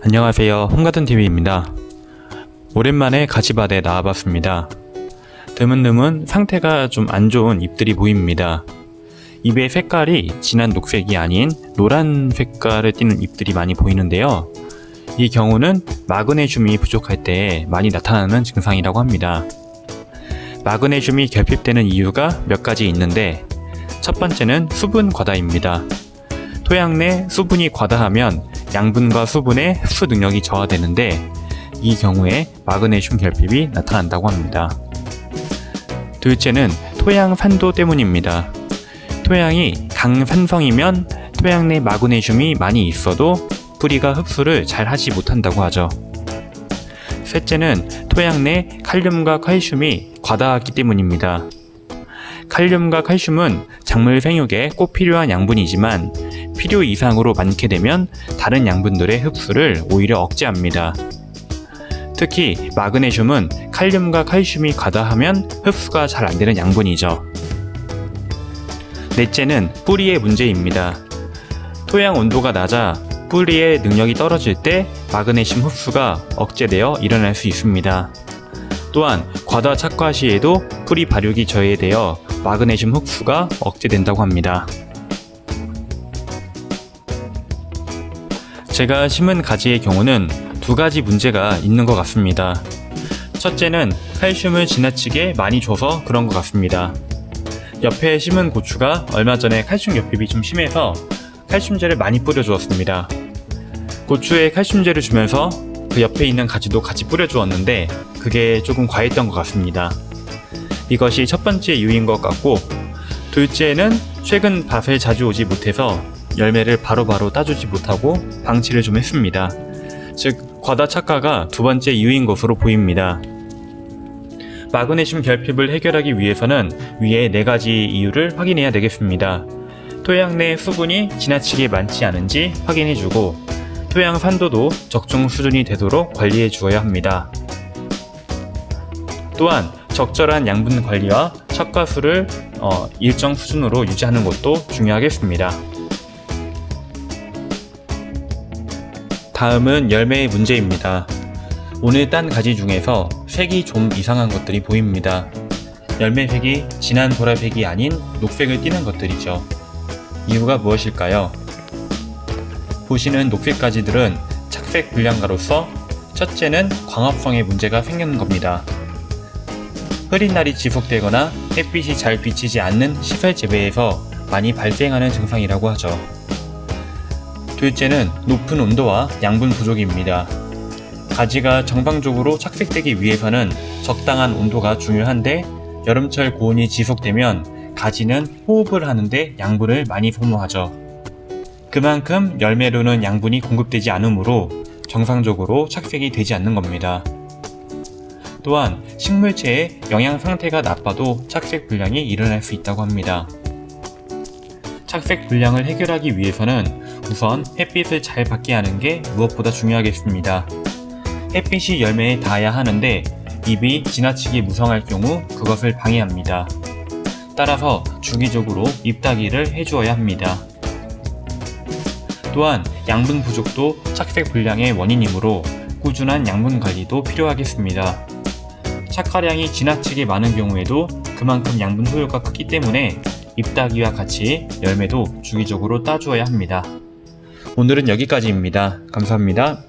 안녕하세요, 홍가든TV입니다. 오랜만에 가지밭에 나와봤습니다. 드문드문 상태가 좀 안 좋은 잎들이 보입니다. 잎의 색깔이 진한 녹색이 아닌 노란 색깔을 띠는 잎들이 많이 보이는데요. 이 경우는 마그네슘이 부족할 때 많이 나타나는 증상이라고 합니다. 마그네슘이 결핍되는 이유가 몇 가지 있는데, 첫 번째는 수분 과다입니다. 토양 내 수분이 과다하면 양분과 수분의 흡수 능력이 저하되는데, 이 경우에 마그네슘 결핍이 나타난다고 합니다. 둘째는 토양 산도 때문입니다. 토양이 강산성이면 토양 내 마그네슘이 많이 있어도 뿌리가 흡수를 잘 하지 못한다고 하죠. 셋째는 토양 내 칼륨과 칼슘이 과다하기 때문입니다. 칼륨과 칼슘은 작물 생육에 꼭 필요한 양분이지만 필요 이상으로 많게 되면 다른 양분들의 흡수를 오히려 억제합니다. 특히 마그네슘은 칼륨과 칼슘이 과다하면 흡수가 잘 안되는 양분이죠. 넷째는 뿌리의 문제입니다. 토양 온도가 낮아 뿌리의 능력이 떨어질 때 마그네슘 흡수가 억제되어 일어날 수 있습니다. 또한 과다 착화 시에도 뿌리 발육이 저해되어 마그네슘 흡수가 억제된다고 합니다. 제가 심은 가지의 경우는 두 가지 문제가 있는 것 같습니다. 첫째는 칼슘을 지나치게 많이 줘서 그런 것 같습니다. 옆에 심은 고추가 얼마 전에 칼슘 결핍이 좀 심해서 칼슘제를 많이 뿌려주었습니다. 고추에 칼슘제를 주면서 그 옆에 있는 가지도 같이 뿌려주었는데 그게 조금 과했던 것 같습니다. 이것이 첫 번째 이유인 것 같고, 둘째는 최근 밭을 자주 오지 못해서 열매를 바로바로 따주지 못하고 방치를 좀 했습니다. 즉 과다 착화가 두 번째 이유인 것으로 보입니다. 마그네슘 결핍을 해결하기 위해서는 위에 네 가지 이유를 확인해야 되겠습니다. 토양 내 수분이 지나치게 많지 않은지 확인해주고, 토양 산도도 적정 수준이 되도록 관리해 주어야 합니다. 또한 적절한 양분 관리와 착과수를 일정 수준으로 유지하는 것도 중요하겠습니다. 다음은 열매의 문제입니다. 오늘 딴 가지 중에서 색이 좀 이상한 것들이 보입니다. 열매색이 진한 보라색이 아닌 녹색을 띠는 것들이죠. 이유가 무엇일까요? 보시는 녹색 가지들은 착색 불량가로서 첫째는 광합성에 문제가 생기는 겁니다. 흐린 날이 지속되거나 햇빛이 잘 비치지 않는 시설 재배에서 많이 발생하는 증상이라고 하죠. 둘째는 높은 온도와 양분 부족입니다. 가지가 정상적으로 착색되기 위해서는 적당한 온도가 중요한데, 여름철 고온이 지속되면 가지는 호흡을 하는데 양분을 많이 소모하죠. 그만큼 열매로는 양분이 공급되지 않으므로 정상적으로 착색이 되지 않는 겁니다. 또한 식물체의 영양 상태가 나빠도 착색 불량이 일어날 수 있다고 합니다. 착색 불량을 해결하기 위해서는 우선 햇빛을 잘 받게 하는 게 무엇보다 중요하겠습니다. 햇빛이 열매에 닿아야 하는데 잎이 지나치게 무성할 경우 그것을 방해합니다. 따라서 주기적으로 잎 따기를 해주어야 합니다. 또한 양분 부족도 착색 불량의 원인이므로 꾸준한 양분 관리도 필요하겠습니다. 착화량이 지나치게 많은 경우에도 그만큼 양분 소요가 크기 때문에 잎 따기와 같이 열매도 주기적으로 따주어야 합니다. 오늘은 여기까지입니다. 감사합니다.